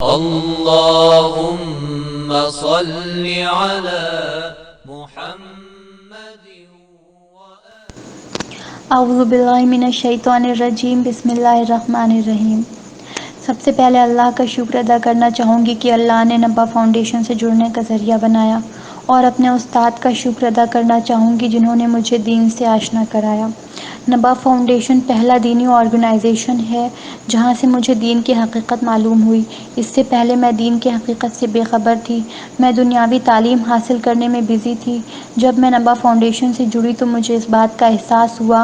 اللهم صل على محمد اعوذ باللہ من الشیطان الرجیم، بسم اللہ الرحمن الرحیم۔ سب سے پہلے اللہ کا شکر ادا کرنا چاہوں گی کہ اللہ نے نبا فاؤنڈیشن سے جڑنے کا ذریعہ بنایا، اور اپنے استاد کا شکر ادا کرنا چاہوں گی جنہوں نے مجھے دین سے آشنا کرایا۔ نبا فاؤنڈیشن پہلا دینی آرگنائزیشن ہے جہاں سے مجھے دین کی حقیقت معلوم ہوئی۔ اس سے پہلے میں دین کی حقیقت سے بے خبر تھی، میں دنیاوی تعلیم حاصل کرنے میں بزی تھی۔ جب میں نبا فاؤنڈیشن سے جڑی تو مجھے اس بات کا احساس ہوا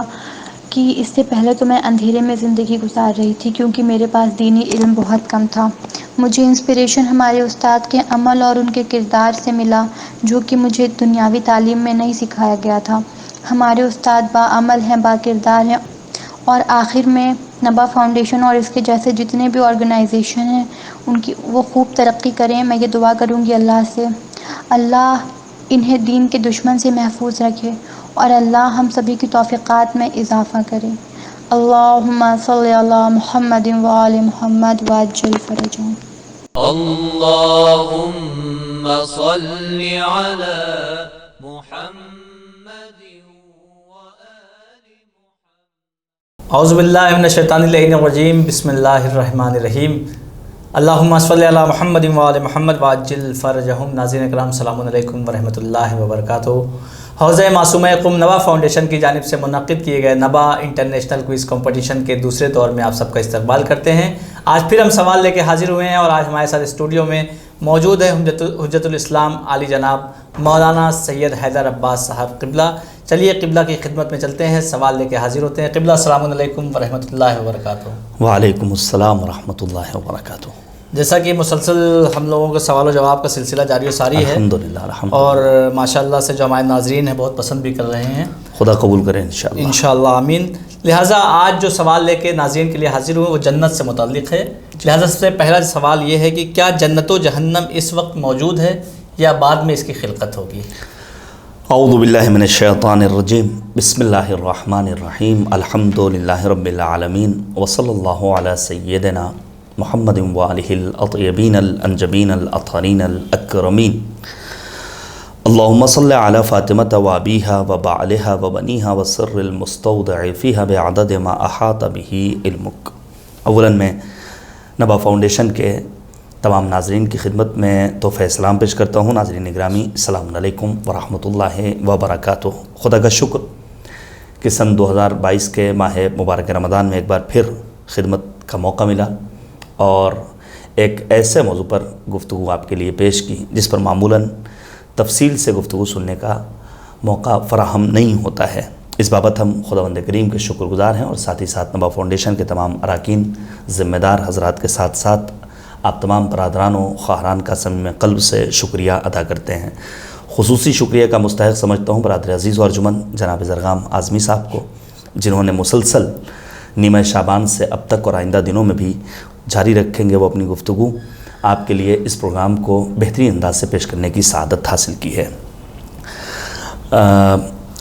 کہ اس سے پہلے تو میں اندھیرے میں زندگی گزار رہی تھی، کیونکہ میرے پاس دینی علم بہت کم تھا۔ مجھے انسپریشن ہمارے استاد کے عمل اور ان کے کردار سے ملا، جو کہ مجھے دنیاوی تعلیم میں نہیں سکھایا گیا تھا۔ ہمارے استاد باعمل ہیں، با کردار ہیں، اور آخر میں نبا فاؤنڈیشن اور اس کے جیسے جتنے بھی آرگنائزیشن ہیں وہ خوب ترقی کریں۔ میں یہ دعا کروں گی اللہ سے، اللہ انہیں دین کے دشمن سے محفوظ رکھے، اور اللہ ہم سبھی کی توفیقات میں اضافہ کرے۔ اللہم صلی علی محمد وآل محمد وعجل فرجہم۔ اللهم صل على محمد وآل محمد۔ اعوذ باللہ من الشیطان الرجیم، بسم اللہ الرحمن الرحیم۔ اللہم صلی علی محمد وآل محمد وعجل فرجہم۔ ناظرین کرام، السلام علیکم ورحمۃ اللہ وبرکاتہ۔ حوزہ معصومہ قم نبا فاؤنڈیشن کی جانب سے منعقد کیے گئے نبا انٹرنیشنل کوئز کمپٹیشن کے دوسرے دور میں آپ سب کا استقبال کرتے ہیں۔ آج پھر ہم سوال لے کے حاضر ہوئے ہیں، اور آج ہمارے ساتھ اسٹوڈیو میں موجود ہے حجت الاسلام عالی جناب مولانا سید حیدر عباس صاحب قبلہ۔ چلیے قبلہ کی خدمت میں چلتے ہیں، سوال لے کے حاضر ہوتے ہیں۔ قبلہ، السلام علیکم ورحمۃ اللہ وبرکاتہ۔ وعلیکم السلام ورحمۃ اللہ وبرکاتہ۔ جیسا کہ مسلسل ہم لوگوں کا سوال و جواب کا سلسلہ جاری و ساری ہے، الحمدللہ، اور ماشاءاللہ سے جو ہمارے ناظرین ہیں بہت پسند بھی کر رہے ہیں، خدا قبول کرے انشاءاللہ انشاءاللہ آمین۔ لہٰذا آج جو سوال لے کے ناظرین کے لیے حاضر ہوئے وہ جنت سے متعلق ہے۔ لہٰذا سب سے پہلا سوال یہ ہے کہ کیا جنت و جہنم اس وقت موجود ہے یا بعد میں اس کی خلقت ہوگی؟ اعوذ باللہ من الشیطان الرجیم، بسم اللہ الرحمن الرحیم، الحمدللہ رب العالمین، وصلی اللہ علی سیدنا محمد وآلہ الاطیبین الانجبین الاطہرین الاکرمین۔ اللہم صلی علی فاطمۃ وابیہا وبعلہا وبنیہا وسر المستودع فیہا بعدد ما احاط بہ علمک۔ اولاً میں نبا فاؤنڈیشن کے تمام ناظرین کی خدمت میں تحفہ سلام پیش کرتا ہوں۔ ناظرین گرامی، السلام علیکم ورحمۃ اللہ وبرکاتہ۔ خدا کا شکر کہ سن 2022 کے ماہ مبارک رمضان میں ایک بار پھر خدمت کا موقع ملا، اور ایک ایسے موضوع پر گفتگو آپ کے لیے پیش کی جس پر معمولاً تفصیل سے گفتگو سننے کا موقع فراہم نہیں ہوتا ہے۔ اس بابت ہم خداوند کریم کے شکر گزار ہیں، اور ساتھ ہی ساتھ نبا فاؤنڈیشن کے تمام اراکین، ذمہ دار حضرات کے ساتھ ساتھ آپ تمام برادران و خواہران کا صمیم قلب سے شکریہ ادا کرتے ہیں۔ خصوصی شکریہ کا مستحق سمجھتا ہوں برادر عزیز و ارجمند جناب زرغام اعظمی صاحب کو، جنہوں نے مسلسل نیمہ شعبان سے اب تک اور آئندہ دنوں میں بھی جاری رکھیں گے وہ اپنی گفتگو، آپ کے لیے اس پروگرام کو بہترین انداز سے پیش کرنے کی سعادت حاصل کی ہے۔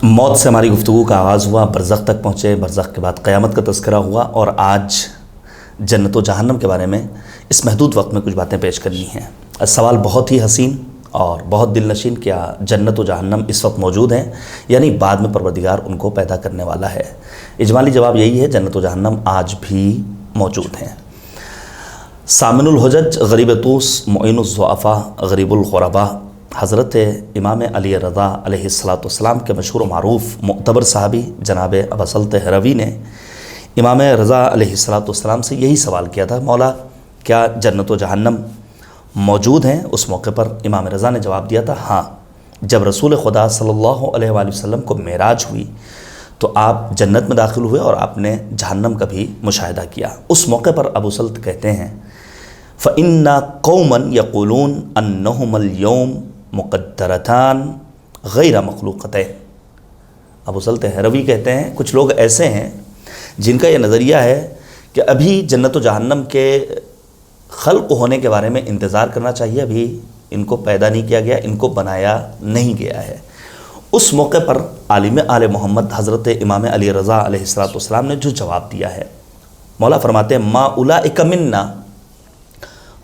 موت سے ہماری گفتگو کا آغاز ہوا، برزخ تک پہنچے، برزخ کے بعد قیامت کا تذکرہ ہوا، اور آج جنت و جہنم کے بارے میں اس محدود وقت میں کچھ باتیں پیش کرنی ہیں۔ سوال بہت ہی حسین اور بہت دل نشین، کیا جنت و جہنم اس وقت موجود ہیں، یعنی بعد میں پروردگار ان کو پیدا کرنے والا ہے؟ اجمالی جواب یہی ہے، جنت و جہنم آج بھی موجود ہیں۔ سامن الحجج، غریب طوس، معین الضعفاء، غریب الغرباء، حضرت امام علی رضا علیہ السلام کے مشہور و معروف معتبر صحابی جناب ابا سلط ہروی نے امام رضا علیہ السلام سے یہی سوال کیا تھا، مولا کیا جنت و جہنم موجود ہیں؟ اس موقع پر امام رضا نے جواب دیا تھا، ہاں، جب رسول خدا صلی اللہ علیہ وآلہ وسلم کو معراج ہوئی تو آپ جنت میں داخل ہوئے اور آپ نے جہنم کا بھی مشاہدہ کیا۔ اس موقع پر ابو سلط کہتے ہیں، فَإِنَّ قَوْمًا يَقُولُونَ أَنَّهُمَا الْيَوْمَ مُقَدَّرَتَانِ غَيْرَ مَخْلُوقَتَيْنِ۔ ابو سلط ہروی کہتے ہیں کچھ لوگ ایسے ہیں جن کا یہ نظریہ ہے کہ ابھی جنت و جہنم کے خلق ہونے کے بارے میں انتظار کرنا چاہیے، ابھی ان کو پیدا نہیں کیا گیا، ان کو بنایا نہیں گیا ہے۔ اس موقع پر عالم آل محمد حضرت امام علی رضا علیہ السلام نے جو جواب دیا ہے، مولا فرماتے ہیں، ما اولئک منا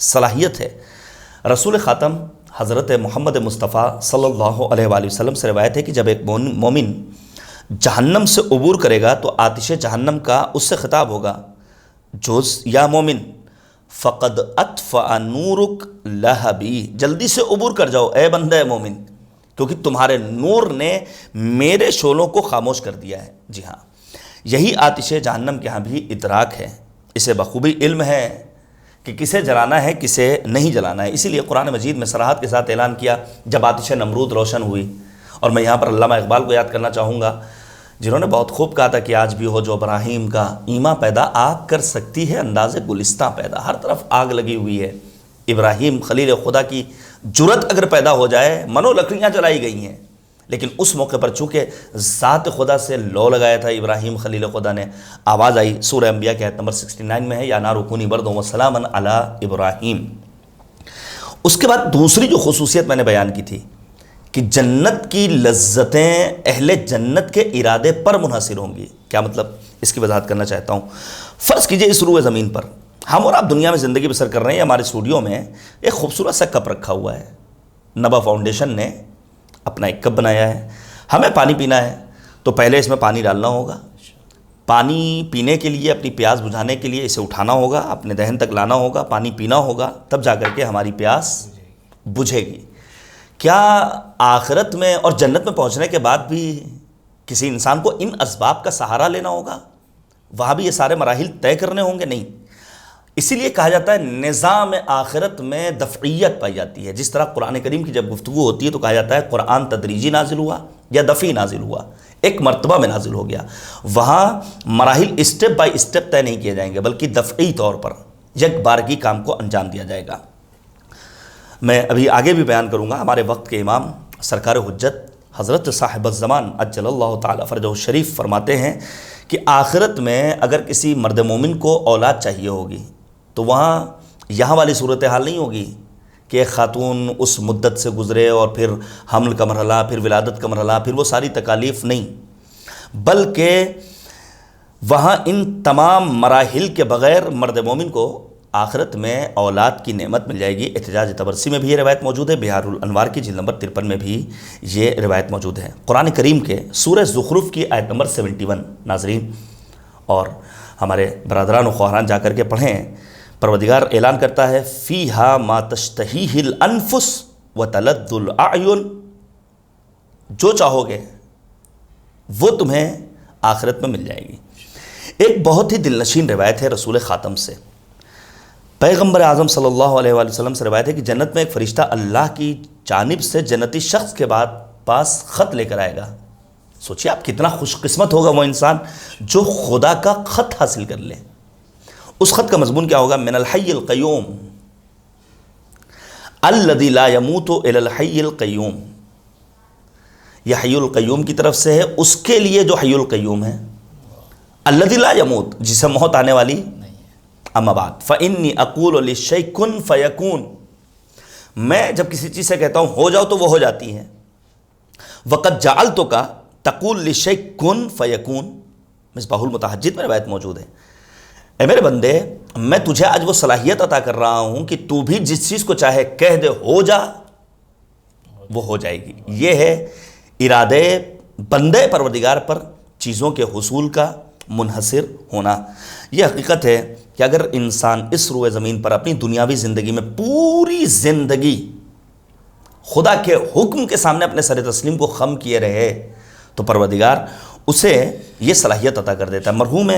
صلاحیت ہے۔ رسول خاتم حضرت محمد مصطفیٰ صلی اللہ علیہ وآلہ وسلم سے روایت ہے کہ جب ایک مومن جہنم سے عبور کرے گا تو آتش جہنم کا اس سے خطاب ہوگا، جو یا مومن فقد اطفأ نورک لہبی، جلدی سے عبور کر جاؤ اے بندہ مومن، کیونکہ تمہارے نور نے میرے شعلوں کو خاموش کر دیا ہے۔ جی ہاں، یہی آتش جہنم کے ہاں بھی ادراک ہے، اسے بخوبی علم ہے کہ کسے جلانا ہے کسے نہیں جلانا ہے۔ اسی لیے قرآن مجید میں صراحت کے ساتھ اعلان کیا جب آتش نمرود روشن ہوئی۔ اور میں یہاں پر علامہ اقبال کو یاد کرنا چاہوں گا، جنہوں نے بہت خوب کہا تھا کہ آج بھی ہو جو ابراہیم کا ایما پیدا، آگ کر سکتی ہے انداز گلستہ پیدا۔ ہر طرف آگ لگی ہوئی ہے۔ ابراہیم خلیل خدا کی جرت اگر پیدا ہو جائے، منو لکڑیاں جلائی گئی ہیں، لیکن اس موقع پر چونکہ ذات خدا سے لو لگایا تھا ابراہیم خلیل خدا نے، آواز آئی، سورہ انبیاء کی آیت نمبر 69 میں ہے، یا نار کونی بردم وسلاما علی ابراہیم۔ اس کے بعد دوسری جو خصوصیت میں نے بیان کی تھی کہ جنت کی لذتیں اہل جنت کے ارادے پر منحصر ہوں گی۔ کیا مطلب؟ اس کی وضاحت کرنا چاہتا ہوں۔ فرض کیجئے اس روئے زمین پر ہم اور آپ دنیا میں زندگی بسر کر رہے ہیں، ہمارے اسٹوڈیو میں ایک خوبصورت سا کپ رکھا ہوا ہے، نبا فاؤنڈیشن نے اپنا ایک کپ بنایا ہے، ہمیں پانی پینا ہے تو پہلے اس میں پانی ڈالنا ہوگا، پانی پینے کے لیے اپنی پیاس بجھانے کے لیے اسے اٹھانا ہوگا، اپنے دہن تک لانا ہوگا، پانی پینا ہوگا، تب جا کر کے ہماری پیاس بجھے گی۔ کیا آخرت میں اور جنت میں پہنچنے کے بعد بھی کسی انسان کو ان اسباب کا سہارا لینا ہوگا؟ وہاں بھی یہ سارے مراحل طے کرنے ہوں گے؟ نہیں۔ اسی لیے کہا جاتا ہے نظام آخرت میں دفعیت پائی جاتی ہے۔ جس طرح قرآن کریم کی جب گفتگو ہوتی ہے تو کہا جاتا ہے قرآن تدریجی نازل ہوا یا دفعی نازل ہوا، ایک مرتبہ میں نازل ہو گیا۔ وہاں مراحل اسٹیپ بائی اسٹیپ طے نہیں کیے جائیں گے، بلکہ دفعی طور پر یک بارگی کام کو انجام دیا جائے گا۔ میں ابھی آگے بھی بیان کروں گا۔ ہمارے وقت کے امام سرکار حجت حضرت صاحب الزمان عجل اللہ تعالی فرجہ الشریف فرماتے ہیں کہ آخرت میں اگر کسی مرد مومن کو اولاد چاہیے ہوگی تو وہاں یہاں والی صورتحال نہیں ہوگی کہ ایک خاتون اس مدت سے گزرے اور پھر حمل کا مرحلہ، پھر ولادت کا مرحلہ، پھر وہ ساری تکالیف نہیں، بلکہ وہاں ان تمام مراحل کے بغیر مرد مومن کو آخرت میں اولاد کی نعمت مل جائے گی۔ احتجاج تبرسی میں بھی یہ روایت موجود ہے، بہار الانوار کی جلد نمبر 53 میں بھی یہ روایت موجود ہے۔ قرآن کریم کے سورہ زخرف کی آیت نمبر 71 ناظرین اور ہمارے برادران و خواہران جا کر کے پڑھیں۔ پروردگار اعلان کرتا ہے فیہا ما تشتہیہ الانفس وتلذ الاعین، جو چاہو گے وہ تمہیں آخرت میں مل جائے گی۔ ایک بہت ہی دل نشین روایت ہے رسول خاتم سے، پیغمبر اعظم صلی اللہ علیہ وآلہ وسلم سے روایت ہے کہ جنت میں ایک فرشتہ اللہ کی جانب سے جنتی شخص کے بعد پاس خط لے کر آئے گا۔ سوچیے آپ کتنا خوش قسمت ہوگا وہ انسان جو خدا کا خط حاصل کر لے۔ اس خط کا مضمون کیا ہوگا؟ من الحی القیوم الذی لا یموت الا الحی القیوم، یہ حی القیوم کی طرف سے ہے، اس کے لیے جو حی القیوم ہے، الذی لا یموت، جسے موت آنے والی اما بعد فانی اقول للشیء کن فیکون، میں جب کسی چیز سے کہتا ہوں ہو جاؤ تو وہ ہو جاتی ہے۔ وقد جعلتک تقول للشیء کن فیکون، مصباح المتحجد میں روایت موجود ہے، اے میرے بندے میں تجھے آج وہ صلاحیت عطا کر رہا ہوں کہ تو بھی جس چیز کو چاہے کہہ دے ہو جا، وہ ہو جائے گی۔ یہ ہے ارادے بندے پروردگار پر چیزوں کے حصول کا منحصر ہونا۔ یہ حقیقت ہے کہ اگر انسان اس روئے زمین پر اپنی دنیاوی زندگی میں پوری زندگی خدا کے حکم کے سامنے اپنے سر تسلیم کو خم کیے رہے تو پروردگار اسے یہ صلاحیت عطا کر دیتا ہے۔ مرحوم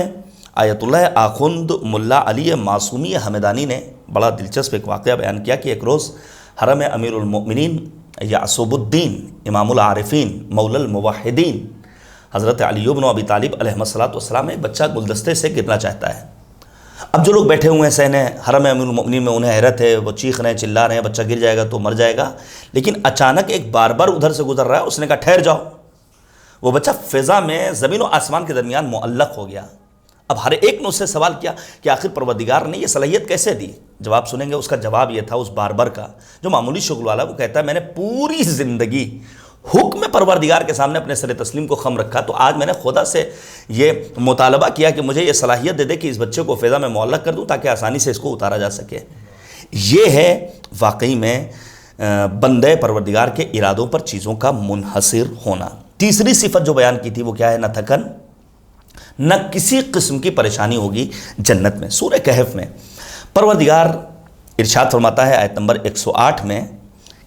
آیت اللہ آخوند ملا علی معصومی حمدانی نے بڑا دلچسپ ایک واقعہ بیان کیا کہ ایک روز حرم امیر المؤمنین یعصب الدین امام العارفین مولا الموحدین حضرت علی بن ابی طالب علیہ السلام ایک بچہ گلدستے سے گرنا چاہتا ہے۔ اب جو لوگ بیٹھے ہوئے ہیں سہنے حرم امیر المؤمنین میں انہیں حیرت ہے، وہ چیخ رہے ہیں چلا رہے ہیں بچہ گر جائے گا تو مر جائے گا، لیکن اچانک ایک باربر ادھر سے گزر رہا ہے، اس نے کہا ٹھہر جاؤ۔ وہ بچہ فضا میں زمین و آسمان کے درمیان معلق ہو گیا۔ اب ہر ایک نے اس سے سوال کیا کہ آخر پروردگار نے یہ صلاحیت کیسے دی؟ جواب سنیں گے، اس کا جواب یہ تھا اس باربر کا جو معمولی شغل والا، وہ کہتا ہے میں نے پوری زندگی حکم پروردگار کے سامنے اپنے سر تسلیم کو خم رکھا، تو آج میں نے خدا سے یہ مطالبہ کیا کہ مجھے یہ صلاحیت دے دے کہ اس بچے کو فضا میں معلق کر دوں تاکہ آسانی سے اس کو اتارا جا سکے۔ یہ ہے واقعی میں بندے پروردگار کے ارادوں پر چیزوں کا منحصر ہونا۔ تیسری صفت جو بیان کی تھی وہ کیا ہے؟ نہ تھکن نہ کسی قسم کی پریشانی ہوگی جنت میں۔ سورہ کہف میں پروردگار ارشاد فرماتا ہے آیت نمبر 108 میں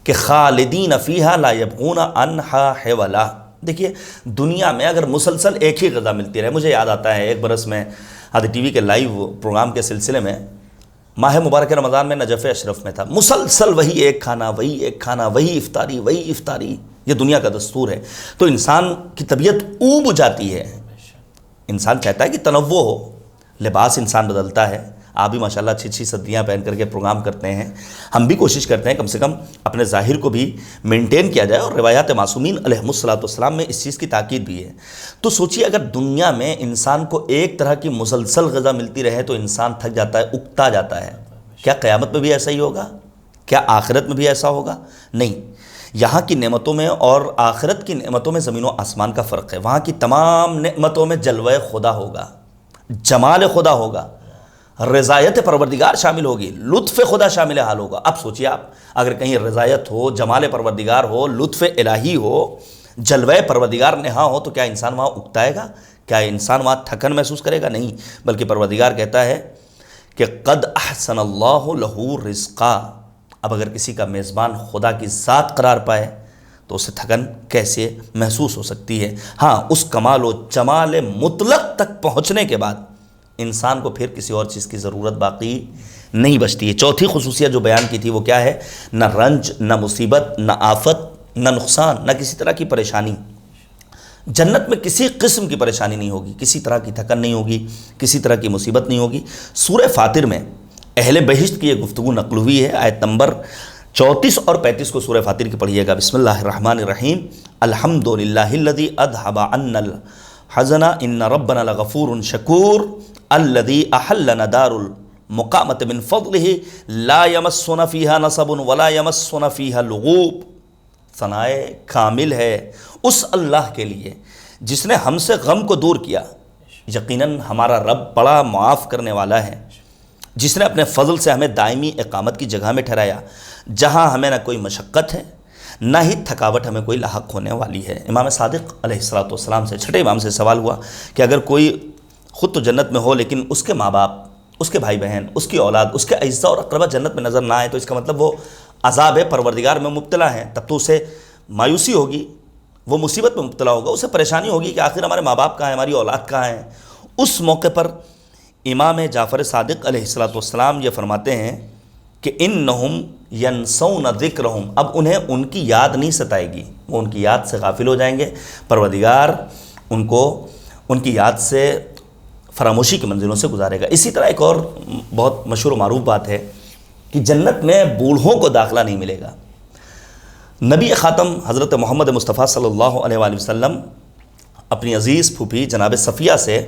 کہ خالدین فیہا لا یبغون عنہا حولا۔ دیکھیے دنیا میں اگر مسلسل ایک ہی غذا ملتی رہے، مجھے یاد آتا ہے ایک برس میں ہادی ٹی وی کے لائیو پروگرام کے سلسلے میں ماہ مبارک رمضان میں نجف اشرف میں تھا، مسلسل وہی ایک کھانا وہی افطاری، یہ دنیا کا دستور ہے، تو انسان کی طبیعت اوب جاتی ہے۔ انسان چاہتا ہے کہ تنوع ہو، لباس انسان بدلتا ہے۔ آپ بھی ماشاءاللہ اچھی صدیاں پہن کر کے پروگرام کرتے ہیں، ہم بھی کوشش کرتے ہیں کم سے کم اپنے ظاہر کو بھی مینٹین کیا جائے، اور روایات معصومین علیہم السلام میں اس چیز کی تاکید بھی ہے۔ تو سوچیے اگر دنیا میں انسان کو ایک طرح کی مسلسل غذا ملتی رہے تو انسان تھک جاتا ہے، اکتا جاتا ہے۔ کیا قیامت میں بھی ایسا ہی ہوگا؟ کیا آخرت میں بھی ایسا ہوگا؟ نہیں، یہاں کی نعمتوں میں اور آخرت کی نعمتوں میں زمین و آسمان کا فرق ہے۔ وہاں کی تمام نعمتوں میں جلوہ خدا ہوگا، جمال خدا ہوگا، رضایت پروردگار شامل ہوگی، لطف خدا شامل حال ہوگا۔ اب سوچیے آپ اگر کہیں رضایت ہو، جمال پروردگار ہو، لطف الہی ہو، جلوہ پروردگار نہاں ہو، تو کیا انسان وہاں اکتائے گا؟ کیا انسان وہاں تھکن محسوس کرے گا؟ نہیں، بلکہ پروردگار کہتا ہے کہ قد احسن اللہ لہ رزقا۔ اب اگر کسی کا میزبان خدا کی ذات قرار پائے تو اسے تھکن کیسے محسوس ہو سکتی ہے؟ ہاں، اس کمال و جمال مطلق تک پہنچنے کے بعد انسان کو پھر کسی اور چیز کی ضرورت باقی نہیں بچتی ہے۔ چوتھی خصوصیت جو بیان کی تھی وہ کیا ہے؟ نہ رنج، نہ مصیبت، نہ آفت، نہ نقصان، نہ کسی طرح کی پریشانی۔ جنت میں کسی قسم کی پریشانی نہیں ہوگی، کسی طرح کی تھکن نہیں ہوگی، کسی طرح کی مصیبت نہیں ہوگی۔ سورہ فاطر میں اہل بہشت کی یہ گفتگو نقل ہوئی ہے، آیت نمبر 34 اور 35 کو سورہ فاطر کی پڑھیے گا۔ بسم اللہ الرحمن الرحیم۔ الحمدللہ الذی اذھب عنا الحزن ان ربنا لغفور شکور الذی احلنا دار المقامۃ من فضلہ لا یمسنا فیہا نصب ولا یمسنا فیہا لغوب۔ ثنائے کامل ہے اس اللہ کے لیے جس نے ہم سے غم کو دور کیا۔ یقیناً ہمارا رب بڑا معاف کرنے والا ہے، جس نے اپنے فضل سے ہمیں دائمی اقامت کی جگہ میں ٹھہرایا جہاں ہمیں نہ کوئی مشقت ہے نہ ہی تھکاوٹ ہمیں کوئی لاحق ہونے والی ہے۔ امام صادق علیہ السلام سے، چھٹے امام سے سوال ہوا کہ اگر کوئی خود تو جنت میں ہو لیکن اس کے ماں باپ، اس کے بھائی بہن، اس کی اولاد، اس کے اعزاء اور اقربا جنت میں نظر نہ آئے تو اس کا مطلب وہ عذاب پروردگار میں مبتلا ہیں، تب تو اسے مایوسی ہوگی، وہ مصیبت میں مبتلا ہوگا، اسے پریشانی ہوگی کہ آخر ہمارے ماں باپ کہاں ہیں، ہماری اولاد کہاں ہیں۔ اس موقع پر امام جعفر صادق علیہ السلام یہ فرماتے ہیں کہ انہم ینسون ذکرہم، اب انہیں ان کی یاد نہیں ستائے گی، وہ ان کی یاد سے غافل ہو جائیں گے، پروردگار ان کو ان کی یاد سے فراموشی کی منزلوں سے گزارے گا۔ اسی طرح ایک اور بہت مشہور و معروف بات ہے کہ جنت میں بوڑھوں کو داخلہ نہیں ملے گا۔ نبی خاتم حضرت محمد مصطفیٰ صلی اللہ علیہ وآلہ وسلم اپنی عزیز پھوپھی جناب صفیہ سے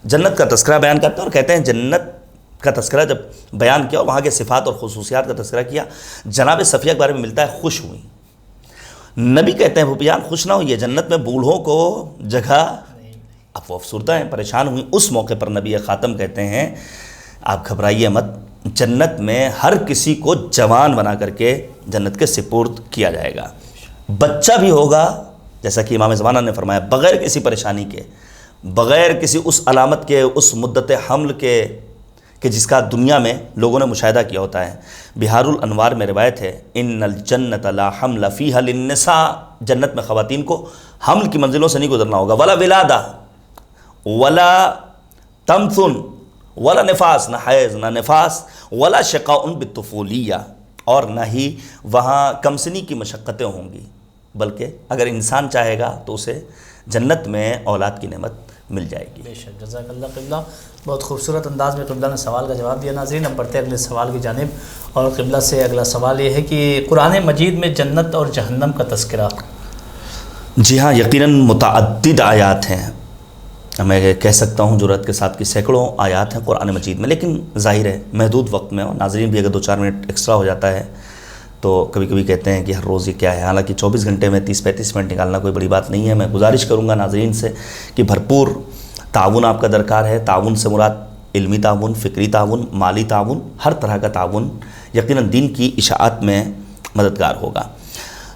جنت کا تذکرہ بیان کرتے ہیں اور کہتے ہیں جنت کا تذکرہ جب بیان کیا اور وہاں کے صفات اور خصوصیات کا تذکرہ کیا، جناب صفیہ کے بارے میں ملتا ہے خوش ہوئی۔ نبی کہتے ہیں پھوپھی جان خوش نہ ہوئیے، جنت میں بوڑھوں کو جگہ، اب وہ افسردہ ہیں، پریشان ہوئی۔ اس موقع پر نبی خاتم کہتے ہیں آپ گھبرائیے مت، جنت میں ہر کسی کو جوان بنا کر کے جنت کے سپرد کیا جائے گا، بچہ بھی ہوگا جیسا کہ امام زمانہ نے فرمایا، بغیر کسی پریشانی کے، بغیر کسی اس علامت کے، اس مدت حمل کے کہ جس کا دنیا میں لوگوں نے مشاہدہ کیا ہوتا ہے۔ بہار الانوار میں روایت ہے ان الجنت لا حمل فیہا للنساء، جنت میں خواتین کو حمل کی منزلوں سے نہیں گزرنا ہوگا، ولا ولادہ ولا تمثن ولا نفاس، نہ حیض نہ نفاس، ولا شقاء بالطفولیہ، اور نہ ہی وہاں کمسنی کی مشقتیں ہوں گی، بلکہ اگر انسان چاہے گا تو اسے جنت میں اولاد کی نعمت مل جائے گی۔ بے شک، جزاک اللہ قبلہ، بہت خوبصورت انداز میں قبلہ نے سوال کا جواب دیا۔ ناظرین ہم بڑھتے اگلے سوال کی جانب، اور قبلہ سے اگلا سوال یہ ہے کہ قرآن مجید میں جنت اور جہنم کا تذکرہ۔ جی ہاں، یقیناً متعدد آیات ہیں، میں کہہ سکتا ہوں جرأت کے ساتھ کہ سینکڑوں آیات ہیں قرآن مجید میں، لیکن ظاہر ہے محدود وقت میں، اور ناظرین بھی اگر 2-4 منٹ ایکسٹرا ہو جاتا ہے تو کبھی کبھی کہتے ہیں کہ ہر روز یہ کیا ہے، حالانکہ 24 گھنٹے میں 30-35 منٹ نکالنا کوئی بڑی بات نہیں ہے۔ میں گزارش کروں گا ناظرین سے کہ بھرپور تعاون آپ کا درکار ہے۔ تعاون سے مراد علمی تعاون، فکری تعاون، مالی تعاون، ہر طرح کا تعاون یقیناً دین کی اشاعت میں مددگار ہوگا۔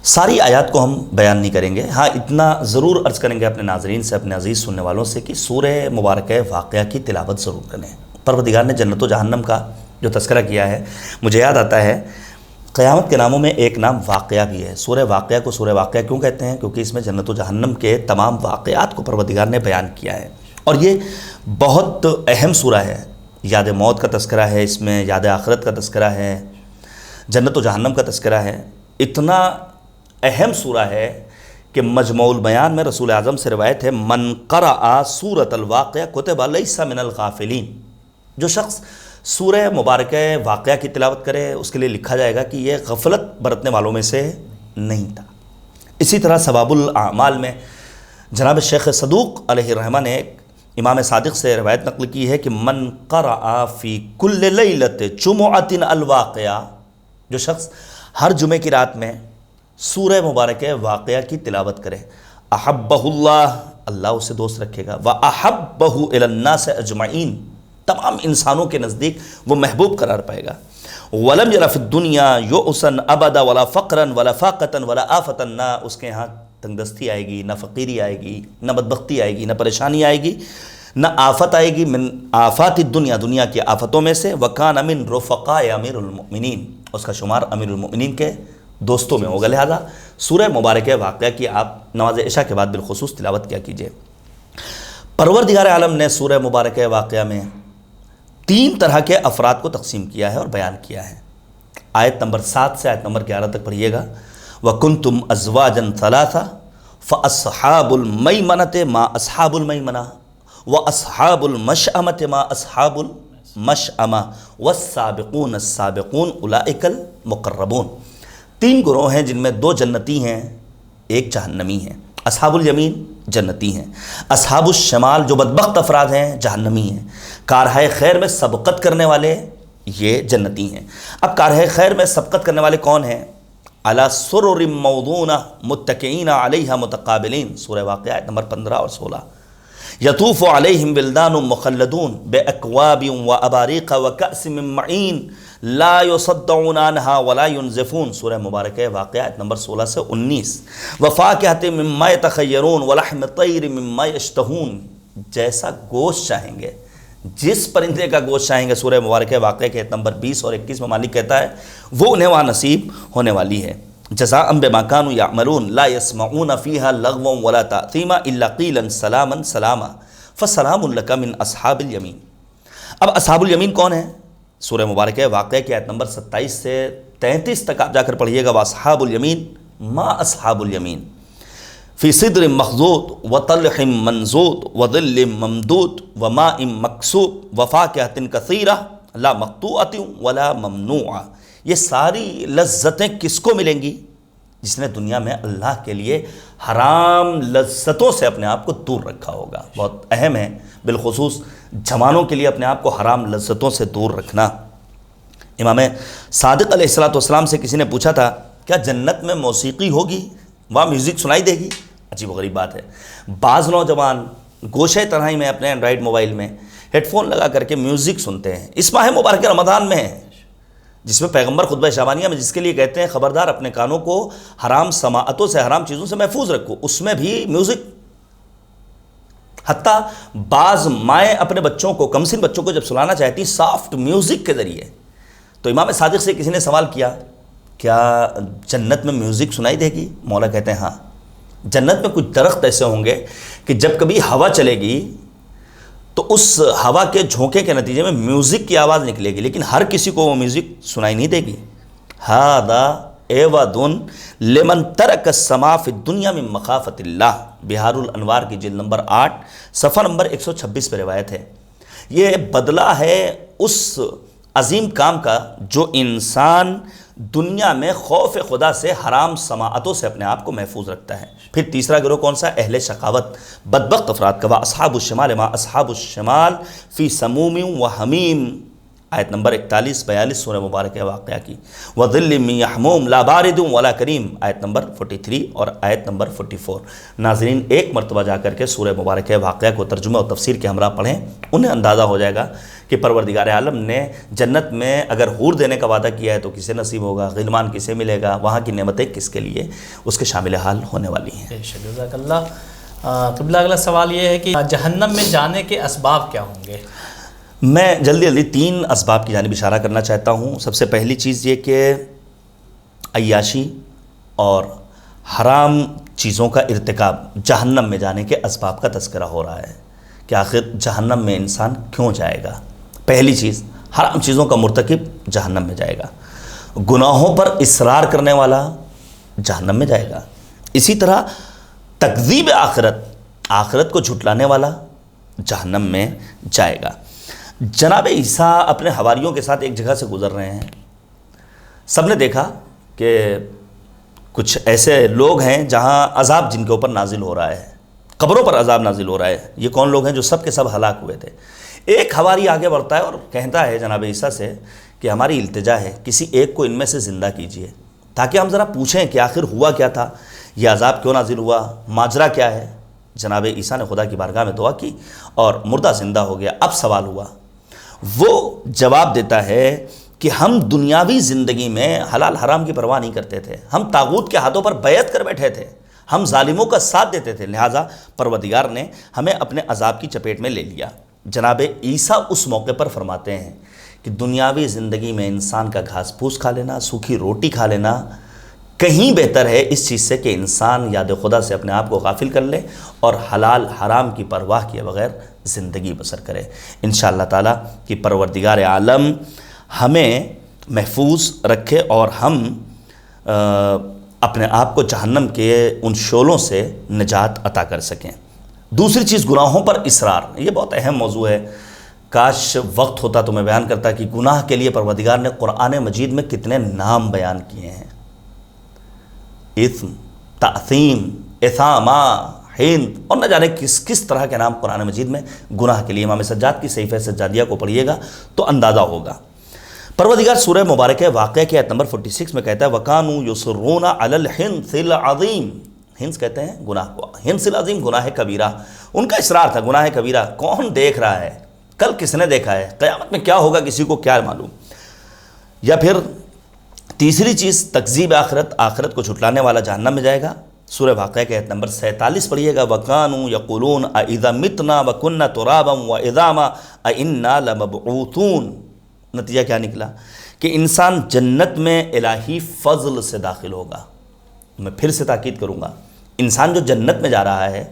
ساری آیات کو ہم بیان نہیں کریں گے، ہاں اتنا ضرور عرض کریں گے اپنے ناظرین سے، اپنے عزیز سننے والوں سے کہ سورہ مبارکہ واقعہ کی تلاوت ضرور کریں۔ پروردگار نے جنت و جہنم کا جو تذکرہ کیا ہے، مجھے یاد آتا ہے قیامت کے ناموں میں ایک نام واقعہ بھی ہے۔ سورہ واقعہ کو سورہ واقعہ کیوں کہتے ہیں؟ کیونکہ اس میں جنت و جہنم کے تمام واقعات کو پروردگار نے بیان کیا ہے، اور یہ بہت اہم سورہ ہے۔ یاد موت کا تذکرہ ہے اس میں، یاد آخرت کا تذکرہ ہے، جنت و جہنم کا تذکرہ ہے۔ اتنا اہم سورہ ہے کہ مجموع البیان میں رسول اعظم سے روایت ہے، من قرأ سورۃ الواقعہ کتب لیس من الغافلین، جو شخص سورہ مبارکہ واقعہ کی تلاوت کرے اس کے لیے لکھا جائے گا کہ یہ غفلت برتنے والوں میں سے نہیں تھا۔ اسی طرح ثواب الاعمال میں جناب شیخ صدوق علیہ الرحمہ نے ایک امام صادق سے روایت نقل کی ہے کہ من قرأ فی کل لیلۃ جمعۃ الواقعہ، جو شخص ہر جمعے کی رات میں سورہ مبارکہ واقعہ کی تلاوت کرے، احبہ اللہ، اللہ اسے دوست رکھے گا، وَأَحَبَّهُ إِلَى النَّاسِ أَجْمَعِينَ، تمام انسانوں کے نزدیک وہ محبوب قرار پائے گا، وَلَمْ يَرَ فِي الدُّنْيَا يُؤْسًا أَبَدًا وَلَا فَقْرًا وَلَا فَاقَةً وَلَا آفَةً، نہ اس کے ہاں تنگ دستی آئے گی، نہ فقیری آئے گی، نہ بدبختی آئے گی، نہ پریشانی آئے گی، نہ آفت آئے گی من آفات الدنیا، دنیا کی آفتوں میں سے، وَكَانَ مِن رُفَقَاءِ أَمِيرِ الْمُؤْمِنِينَ، اس کا شمار امیر المؤمنین کے دوستوں میں ہوگا۔ لہذا سورہ مبارکہ واقعہ کی آپ نماز عشاء کے بعد بالخصوص تلاوت کیا کیجئے۔ پروردگار عالم نے سورہ مبارکہ واقعہ میں 3 طرح کے افراد کو تقسیم کیا ہے اور بیان کیا ہے۔ آیت نمبر 7 سے آیت نمبر 11 تک پڑھیے گا، وَكُنْتُمْ أَزْوَاجًا ثَلَاثًا فَأَصْحَابُ الْمَيْمَنَةِ مَا أَصْحَابُ الْمَيْمَنَةِ وَأَصْحَابُ الْمَشْأَمَةِ مَا أَصْحَابُ الْمَشْأَمَةِ وَالسَّابِقُونَ السَّابِقُونَ أُولَئِكَ الْمُقَرَّبُونَ۔ 3 گروہ ہیں جن میں 2 جنتی ہیں، 1 جہنمی ہیں۔ اصحاب الیمین جنتی ہیں، اصحاب الشمال جو بدبخت افراد ہیں جہنمی ہیں۔ کارہائے خیر میں سبقت کرنے والے یہ جنتی ہیں۔ اب کارہائے خیر میں سبقت کرنے والے کون ہیں؟ علی سرر موضونہ متکئین علیہا متقابلین، سورہ واقعہ آیت نمبر 15 اور 16۔ یطوف علیہم ولدان مخلدون باکواب واباریق وکأس من معین لا یصدعون عنہا ولا ینزفون، سورہ مبارکہ واقعہ آیت نمبر 16 سے 19۔ وفاکہۃ مما یتخیرون ولحم طیر مما یشتہون، جیسا گوشت چاہیں گے، جس پرندے کا گوشت چاہیں گے، سورہ مبارکہ واقعہ کے آیت نمبر 20 اور 21 میں مالک کہتا ہے وہ انہیں وہاں نصیب ہونے والی ہے۔ جزاء بما كانوا يعملون لا يسمعون فيها لغوا ولا تأثيما الا قيلا سلاما سلاما فسلام لك من اصحاب الیمین۔ اب اصحاب الیمین کون ہیں؟ سورہ مبارکہ واقعہ کی آیت نمبر 27 سے 33 تک آپ جا کر پڑھیے گا، واصحاب الیمین ما اصحاب الیمین فی صدر مخضود وطلح منضود وظل ممدود وماء مکسوب وفاکہۃ کثیرہ لا مقطوعۃ ولا ممنوعہ۔ یہ ساری لذتیں کس کو ملیں گی؟ جس نے دنیا میں اللہ کے لیے حرام لذتوں سے اپنے آپ کو دور رکھا ہوگا۔ بہت اہم ہے بالخصوص جوانوں کے لیے اپنے آپ کو حرام لذتوں سے دور رکھنا۔ امام صادق علیہ السلام سے کسی نے پوچھا تھا کیا جنت میں موسیقی ہوگی، وہاں میوزک سنائی دے گی؟ عجیب و غریب بات ہے، بعض نوجوان گوشے تنہائی میں اپنے اینڈرائڈ موبائل میں ہیڈ فون لگا کر کے میوزک سنتے ہیں۔ اس ماہ مبارک رمضان میں ہے جس میں پیغمبر خطبہ شعبانیہ میں جس کے لیے کہتے ہیں خبردار اپنے کانوں کو حرام سماعتوں سے، حرام چیزوں سے محفوظ رکھو، اس میں بھی میوزک۔ حتیٰ بعض مائیں اپنے بچوں کو، کمسن بچوں کو جب سلانا چاہتی سافٹ میوزک کے ذریعے، تو امام صادق سے کسی نے سوال کیا کیا جنت میں میوزک سنائی دے گی؟ مولا کہتے ہیں ہاں، جنت میں کچھ درخت ایسے ہوں گے کہ جب کبھی ہوا چلے گی تو اس ہوا کے جھونکے کے نتیجے میں میوزک کی آواز نکلے گی، لیکن ہر کسی کو وہ میوزک سنائی نہیں دے گی۔ ہذا عوض لمن ترک السماع فی الدنیا من مخافۃ اللہ، بہار الانوار کی جلد نمبر 8 صفحہ نمبر 126 پہ روایت ہے۔ یہ بدلہ ہے اس عظیم کام کا جو انسان دنیا میں خوف خدا سے، حرام سماعتوں سے اپنے آپ کو محفوظ رکھتا ہے۔ پھر تیسرا گروہ کون سا؟ اہل شقاوت، بدبخت افراد کا، واصحاب الشمال ما اصحاب الشمال فی سموم و حمیم، آیت نمبر 41-42 سورہ مبارکہ واقعہ کی، وظل من یحموم لا بارد ولا کریم، آیت نمبر 43 اور آیت نمبر 44۔ ناظرین ایک مرتبہ جا کر کے سورہ مبارکہ واقعہ کو ترجمہ و تفسیر کے ہمراہ پڑھیں، انہیں اندازہ ہو جائے گا کہ پروردگار عالم نے جنت میں اگر حور دینے کا وعدہ کیا ہے تو کسے نصیب ہوگا، غلمان کسے ملے گا، وہاں کی نعمتیں کس کے لیے اس کے شامل حال ہونے والی ہیں۔ جزاک اللہ۔ قبلہ اگلا سوال یہ ہے کہ جہنم میں جانے کے اسباب کیا ہوں گے؟ میں جلدی 3 اسباب کی جانب اشارہ کرنا چاہتا ہوں۔ سب سے پہلی چیز یہ کہ عیاشی اور حرام چیزوں کا ارتکاب جہنم میں جانے کے اسباب کا تذکرہ ہو رہا ہے کہ آخر جہنم میں انسان کیوں جائے گا۔ پہلی چیز، حرام چیزوں کا مرتکب جہنم میں جائے گا، گناہوں پر اصرار کرنے والا جہنم میں جائے گا، اسی طرح تکذیب آخرت کو جھٹلانے والا جہنم میں جائے گا۔ جناب عیسیٰ اپنے حواریوں کے ساتھ ایک جگہ سے گزر رہے ہیں، سب نے دیکھا کہ کچھ ایسے لوگ ہیں جہاں عذاب جن کے اوپر نازل ہو رہا ہے، قبروں پر عذاب نازل ہو رہا ہے۔ یہ کون لوگ ہیں؟ جو سب کے سب ہلاک ہوئے تھے۔ ایک حواری آگے بڑھتا ہے اور کہتا ہے جناب عیسیٰ سے کہ ہماری التجا ہے کسی ایک کو ان میں سے زندہ کیجئے تاکہ ہم ذرا پوچھیں کہ آخر ہوا کیا تھا، یہ عذاب کیوں نازل ہوا، ماجرا کیا ہے۔ جناب عیسیٰ نے خدا کی بارگاہ میں دعا کی اور مردہ زندہ ہو گیا۔ اب سوال ہوا، وہ جواب دیتا ہے کہ ہم دنیاوی زندگی میں حلال حرام کی پرواہ نہیں کرتے تھے، ہم طاغوت کے ہاتھوں پر بیعت کر بیٹھے تھے، ہم ظالموں کا ساتھ دیتے تھے، لہٰذا پروردگار نے ہمیں اپنے عذاب کی چپیٹ میں لے لیا۔ جناب عیسیٰ اس موقع پر فرماتے ہیں کہ دنیاوی زندگی میں انسان کا گھاس پھوس کھا لینا، سوکھی روٹی کھا لینا کہیں بہتر ہے اس چیز سے کہ انسان یاد خدا سے اپنے آپ کو غافل کر لے اور حلال حرام کی پرواہ کیے بغیر زندگی بسر کرے۔ انشاءاللہ تعالیٰ کہ پروردگار عالم ہمیں محفوظ رکھے اور ہم اپنے آپ کو جہنم کے ان شعلوں سے نجات عطا کر سکیں۔ دوسری چیز، گناہوں پر اصرار۔ یہ بہت اہم موضوع ہے، کاش وقت ہوتا تو میں بیان کرتا کہ گناہ کے لیے پروردگار نے قرآن مجید میں کتنے نام بیان کیے ہیں۔ اثم، تعظیم، اثاما، ہند اور نہ جانے کس طرح کے نام قرآن مجید میں گناہ کے لیے۔ امام سجاد کی صحیفہ سجادیہ کو پڑھیے گا تو اندازہ ہوگا۔ پروردگار سورہ مبارکہ واقعہ کے آیت نمبر 46 میں کہتا ہے وَكَانُوا يُصِرُّونَ عَلَى الْحِنثِ الْعَظِيمِ۔ ہنس کہتے ہیں گناہ کو، ہنس العظیم گناہ کبیرہ، ان کا اصرار تھا گناہ کبیرہ۔ کون دیکھ رہا ہے؟ کل کس نے دیکھا ہے؟ قیامت میں کیا ہوگا کسی کو کیا معلوم؟ یا پھر تیسری چیز، تکذیب آخرت کو جھٹلانے والا جہنم میں جائے گا۔ سورہ واقعہ کے آیت نمبر 47 پڑھیے گا وَكَانُوا يَقُولُونَ أَإِذَا مِتْنَا وَكُنَّا تُرَابًا وَإِذَامًا أَإِنَّا لَمَبْعُوثُونَ۔ نتیجہ کیا نکلا کہ انسان جنت میں الہی فضل سے داخل ہوگا۔ میں پھر سے تاکید کروں گا، انسان جو جنت میں جا رہا ہے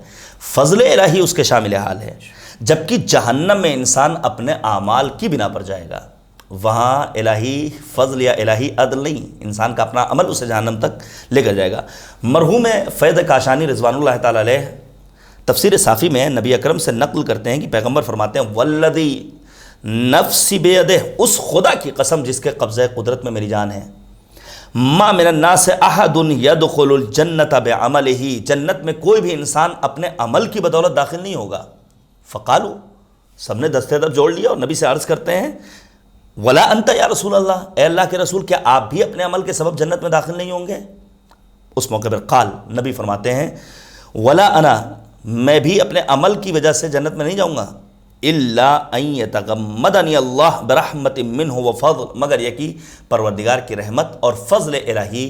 فضل الہی اس کے شامل حال ہے، جبکہ جہنم میں انسان اپنے اعمال کی بنا پر جائے گا۔ وہاں الہی فضل یا الہی عدل نہیں، انسان کا اپنا عمل اسے جہنم تک لے کر جائے گا۔ مرحوم فیض کاشانی رضوان اللہ تعالیٰ علیہ تفسیر صافی میں نبی اکرم سے نقل کرتے ہیں کہ پیغمبر فرماتے ہیں والذی نفسی بیدہ، اس خدا کی قسم جس کے قبضہ قدرت میں میری جان ہے، ما من الناس احد يدخل الجنت بعملہ، جنت میں کوئی بھی انسان اپنے عمل کی بدولت داخل نہیں ہوگا۔ فقالو، سب نے دستے در جوڑ لیا اور نبی سے عرض کرتے ہیں ولا انت یا رسول اللہ، اے اللہ کے رسول کیا آپ بھی اپنے عمل کے سبب جنت میں داخل نہیں ہوں گے؟ اس موقع پر قال، نبی فرماتے ہیں ولا انا، میں بھی اپنے عمل کی وجہ سے جنت میں نہیں جاؤں گا، الا ان یتغمدنی اللہ برحمت منہ وفضل، مگر یہ کہ پروردگار کی رحمت اور فضل الہی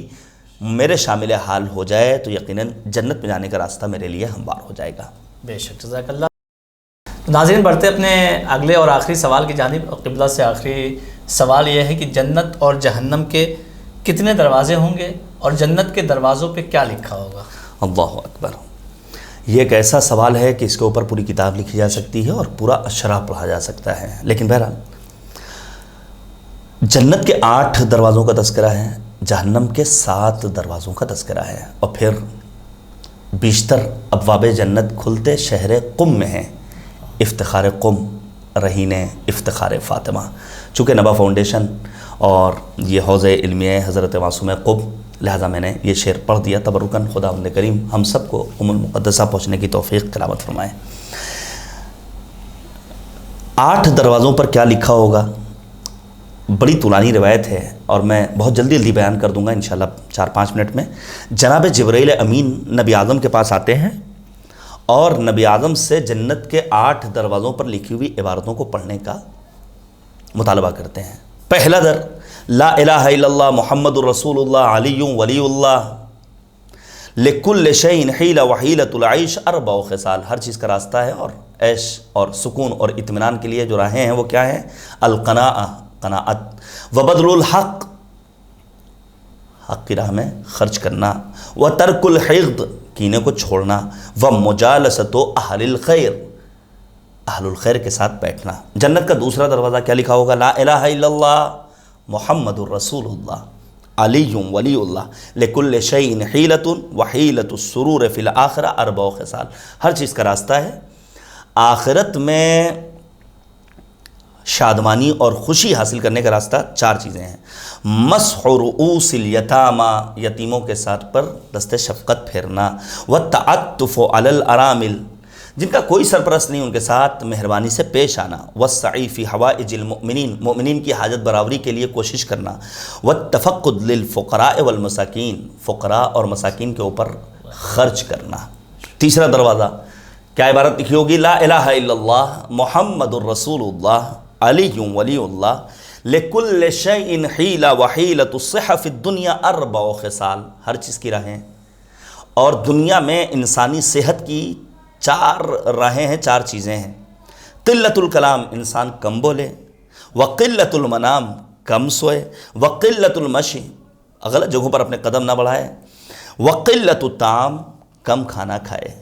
میرے شامل حال ہو جائے تو یقیناً جنت میں جانے کا راستہ میرے لیے ہموار ہو جائے گا۔ بے شک، جزاک اللہ۔ ناظرین، بڑھتے اپنے اگلے اور آخری سوال کی جانب۔ قبلہ سے آخری سوال یہ ہے کہ جنت اور جہنم کے کتنے دروازے ہوں گے اور جنت کے دروازوں پہ کیا لکھا ہوگا؟ اللہ اکبر، یہ ایک ایسا سوال ہے کہ اس کے اوپر پوری کتاب لکھی جا سکتی ہے اور پورا اشرح پڑھا جا سکتا ہے، لیکن بہرحال جنت کے 8 دروازوں کا تذکرہ ہے، جہنم کے 7 دروازوں کا تذکرہ ہے، اور پھر بیشتر ابواب جنت کھلتے شہر قم میں ہیں، افتخار قم، رہین افتخار فاطمہ۔ چونکہ نبا فاؤنڈیشن اور یہ حوض علمیہ حضرت معصوم قم، لہذا میں نے یہ شعر پڑھ دیا تبرکاً۔ خدا مند کریم ہم سب کو ام المقدسہ پہنچنے کی توفیق تلاوت فرمائے۔ 8 دروازوں پر کیا لکھا ہوگا؟ بڑی طولانی روایت ہے اور میں بہت جلدی بیان کر دوں گا انشاءاللہ 4-5 منٹ میں۔ جناب جبرائیل امین نبی اعظم کے پاس آتے ہیں اور نبی اعظم سے جنت کے 8 دروازوں پر لکھی ہوئی عبارتوں کو پڑھنے کا مطالبہ کرتے ہیں۔ پہلا در لا الہ الا اللہ محمد الرسول اللہ علی ولی اللہ لکل شیء حیلہ وحیلۃ العیش اربع خصال، ہر چیز کا راستہ ہے اور عیش اور سکون اور اطمینان کے لیے جو راہیں ہیں وہ کیا ہیں؟ القناعہ، قناعت، وبذل الحق، حق کی راہ میں خرچ کرنا، وترک الحقد، کینے کو چھوڑنا، ومجالسۃ اہل الخیر، اہل الخیر کے ساتھ بیٹھنا۔ جنت کا دوسرا دروازہ کیا لکھا ہوگا؟ لا الہ الا اللہ محمد الرسول اللہ علی ولی اللہ لکل شیء حیلۃ وحیلۃ السرور فی الآخرہ اربع خصال، ہر چیز کا راستہ ہے، آخرت میں شادمانی اور خوشی حاصل کرنے کا راستہ چار چیزیں ہیں۔ مسح رؤوس الیتامى، یتیموں کے ساتھ پر دست شفقت پھیرنا، والتعطف علی الارامل، جن کا کوئی سرپرست نہیں ان کے ساتھ مہربانی سے پیش آنا، والسعی فی حوائج المؤمنین، مؤمنین کی حاجت براوری کے لیے کوشش کرنا، والتفقد للفقراء والمساکین، فقراء اور مساکین کے اوپر خرچ کرنا۔ تیسرا دروازہ کیا عبارت لکھی ہوگی؟ لا الہ الا اللہ محمد الرسول اللہ علی ولی اللہ لکل شیء حیلہ وحیلۃ الصحہ فی الدنیا اربع خصال، ہر چیز کی راہیں اور دنیا میں انسانی صحت کی چار راہیں ہیں، چار چیزیں ہیں۔ قلت الکلام، انسان کم بولے، وقلت المنام، کم سوئے، وقلت المشی، غلط جگہوں پر اپنے قدم نہ بڑھائے، وقلت الطعام، کم کھانا کھائے۔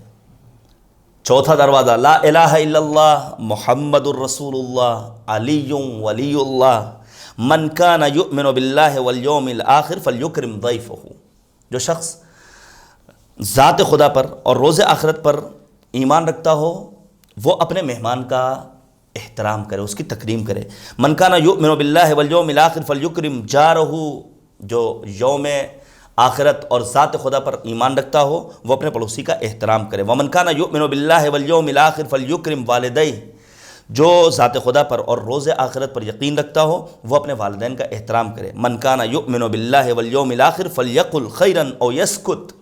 چوتھا دروازہ لا الہ الا اللہ محمد الرسول اللہ علی ولی اللہ من کان یؤمن باللہ والیوم الآخر فلیکرم ضیفہ، جو شخص ذات خدا پر اور روز آخرت پر ایمان رکھتا ہو وہ اپنے مہمان کا احترام کرے، اس کی تکریم کرے۔ من کان یؤمن باللہ والیوم الآخر فلیکرم جارہ، جو یوم آخرت اور ذات خدا پر ایمان رکھتا ہو وہ اپنے پڑوسی کا احترام کرے۔ ومن کان یؤمن باللہ والیوم الآخر فلیکرم والدیہ، جو ذات خدا پر اور روز آخرت پر یقین رکھتا ہو وہ اپنے والدین کا احترام کرے۔ من کان یؤمن باللہ والیوم الآخر فلیقل خیرا او یسکت،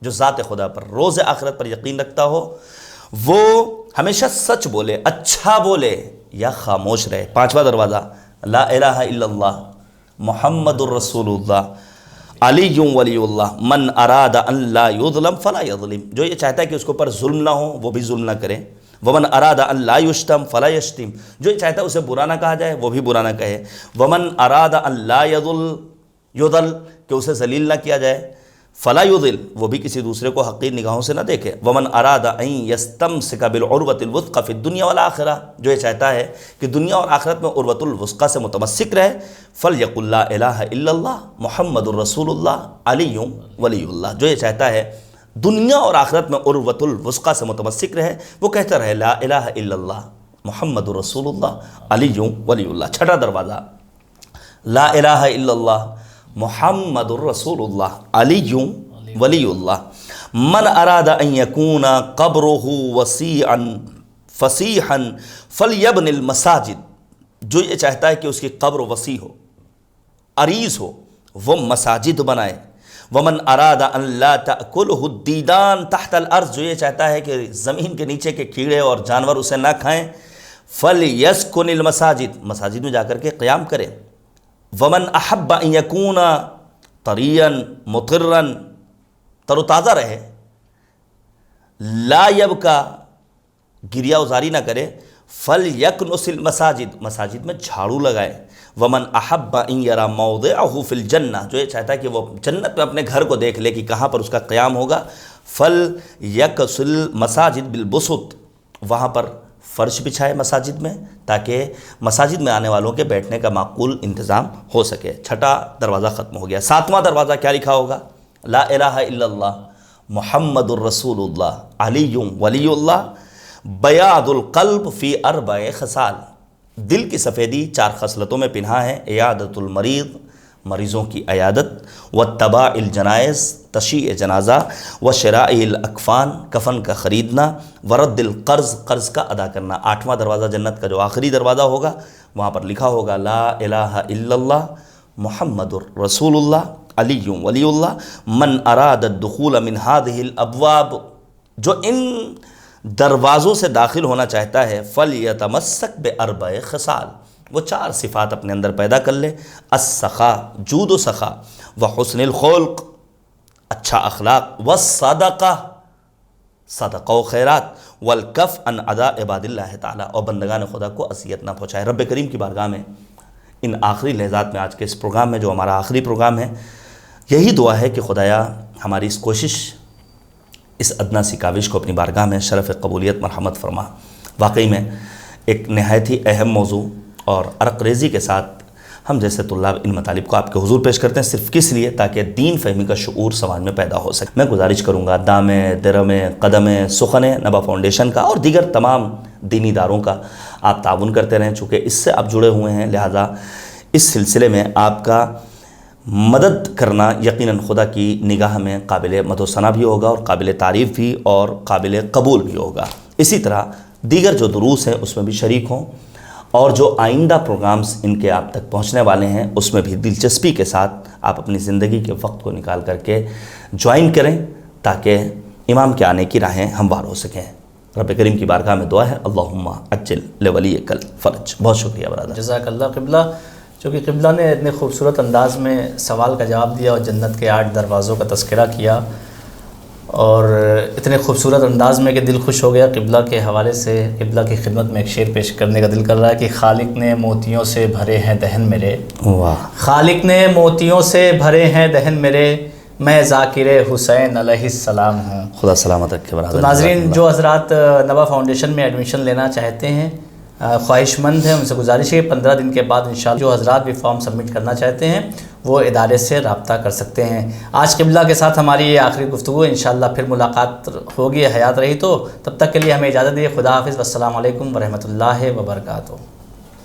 جو ذات خدا پر روز آخرت پر یقین رکھتا ہو وہ ہمیشہ سچ بولے، اچھا بولے یا خاموش رہے۔ پانچواں دروازہ لا الہ الا اللہ محمد الرسول اللہ علی ولی اللہ من اراد ان لا یظلم فلا یظلم، جو یہ چاہتا ہے کہ اس کے اوپر ظلم نہ ہو وہ بھی ظلم نہ کرے۔ ومن اراد ان لا یشتم فلا یشتم، جو یہ چاہتا ہے اسے برا نہ کہا جائے وہ بھی برا نہ کہے۔ ومن اراد ان لا یذل، کہ اسے ذلیل نہ کیا جائے، فلا یضل، وہ بھی کسی دوسرے کو حقیر نگاہوں سے نہ دیکھے۔ ومن اراد ان یستمسک بالعروۃ الوثقی فی الدنیا والآخرہ، جو یہ چاہتا ہے کہ دنیا اور آخرت میں عروۃ الوثقی سے متمسک رہے، فلیقل لا الہ الا اللہ محمد الرسول اللہ علی ولی اللہ، جو یہ چاہتا ہے دنیا اور آخرت میں عروۃ الوثقی سے متمسک رہے وہ کہتا رہے لا الہ الا اللہ محمد الرسول اللہ علی ولی اللہ۔ چھٹا دروازہ لا الہ الا اللہ محمد الرسول اللہ علی ولی اللہ من اراد ان یکون قبرہ وسیعا فصیحا فلیبن المساجد، جو یہ چاہتا ہے کہ اس کی قبر وسیع ہو، عریض ہو، وہ مساجد بنائے۔ ومن اراد ان لا تأکلہ الدیدان تحت الارض، جو یہ چاہتا ہے کہ زمین کے نیچے کے کیڑے اور جانور اسے نہ کھائیں، فلیسکن المساجد، مساجد میں جا کر کے قیام کرے۔ ومن احب ان یکون طریا مطرا، تر و تازہ رہے، لا یبکا، گریہ ازاری نہ کرے، فلیکنس المساجد، مساجد میں جھاڑو لگائے۔ ومن احب ان یری موضعہ فی الجنہ، جو یہ چاہتا ہے کہ وہ جنت میں اپنے گھر کو دیکھ لے کہ کہاں پر اس کا قیام ہوگا، فلیکس المساجد بالبسط، وہاں پر فرش بچھائے مساجد میں تاکہ مساجد میں آنے والوں کے بیٹھنے کا معقول انتظام ہو سکے۔ چھٹا دروازہ ختم ہو گیا۔ ساتواں دروازہ کیا لکھا ہوگا؟ لا الہ الا اللہ محمد الرسول اللہ علی ولی اللہ بیاض القلب فی اربع خصال، دل کی سفیدی چار خصلتوں میں پنہا ہے۔ عیادت المریض، مریضوں کی عیادت، واتباع الجنائز، تشیع جنازہ، وشراء الاکفان، کفن کا خریدنا، ورد القرض، قرض کا ادا کرنا۔ آٹھواں دروازہ جنت کا جو آخری دروازہ ہوگا وہاں پر لکھا ہوگا لا الہ الا اللہ محمد الرسول اللہ علی ولی اللہ من اراد الدخول من هذه الابواب، جو ان دروازوں سے داخل ہونا چاہتا ہے، فلیتمسک باربع خصال، وہ 4 صفات اپنے اندر پیدا کر لے، السخا، جود و سخا، وحسن الخلق، اچھا اخلاق، والصدقہ، صدقہ و خیرات، والکف عن اذی عباد اللہ تعالیٰ، اور بندگان خدا کو اذیت نہ پہنچائے۔ رب کریم کی بارگاہ میں ان آخری لحظات میں، آج کے اس پروگرام میں جو ہمارا آخری پروگرام ہے، یہی دعا ہے کہ خدایا ہماری اس کوشش، اس ادنا سی کاوش کو اپنی بارگاہ میں شرف قبولیت مرحمت فرما۔ واقعی میں ایک نہایت ہی اہم موضوع اور عرق ریزی کے ساتھ ہم جیسے طلاب ان مطالب کو آپ کے حضور پیش کرتے ہیں، صرف کس لیے؟ تاکہ دین فہمی کا شعور سماج میں پیدا ہو سکے۔ میں گزارش کروں گا دام درم قدم سخن نبا فاؤنڈیشن کا اور دیگر تمام دینی اداروں کا آپ تعاون کرتے رہیں، چونکہ اس سے آپ جڑے ہوئے ہیں، لہٰذا اس سلسلے میں آپ کا مدد کرنا یقیناً خدا کی نگاہ میں قابل مدح و ثنا بھی ہوگا اور قابل تعریف بھی اور قابل قبول بھی ہوگا۔ اسی طرح دیگر جو دروس ہیں اس میں بھی شریک ہوں، اور جو آئندہ پروگرامز ان کے آپ تک پہنچنے والے ہیں اس میں بھی دلچسپی کے ساتھ آپ اپنی زندگی کے وقت کو نکال کر کے جوائن کریں، تاکہ امام کے آنے کی راہیں ہموار ہو سکیں۔ رب کریم کی بارگاہ میں دعا ہے، اللہم عجل لولیک الفرج۔ بہت شکریہ برادر۔ جزاک اللہ قبلہ، چونکہ قبلہ نے اتنے خوبصورت انداز میں سوال کا جواب دیا اور جنت کے 8 دروازوں کا تذکرہ کیا، اور اتنے خوبصورت انداز میں کہ دل خوش ہو گیا۔ قبلہ کے حوالے سے قبلہ کی خدمت میں ایک شعر پیش کرنے کا دل کر رہا ہے کہ خالق نے موتیوں سے بھرے ہیں دہن میرے، واہ، خالق نے موتیوں سے بھرے ہیں دہن میرے، میں ذاکر حسین علیہ السلام ہوں۔ خدا سلامت رکھے برادر۔ تو ناظرین، جو حضرات نبا فاؤنڈیشن میں ایڈمیشن لینا چاہتے ہیں، خواہش مند ہیں، ان سے گزارش ہے کہ 15 دن کے بعد انشاءاللہ جو حضرات بھی فارم سبمٹ کرنا چاہتے ہیں وہ ادارے سے رابطہ کر سکتے ہیں۔ آج قبلہ کے ساتھ ہماری یہ آخری گفتگو، انشاءاللہ پھر ملاقات ہوگی، حیات رہی تو، تب تک کے لیے ہمیں اجازت دیے۔ خدا حافظ، والسلام علیکم ورحمۃ اللہ وبرکاتہ۔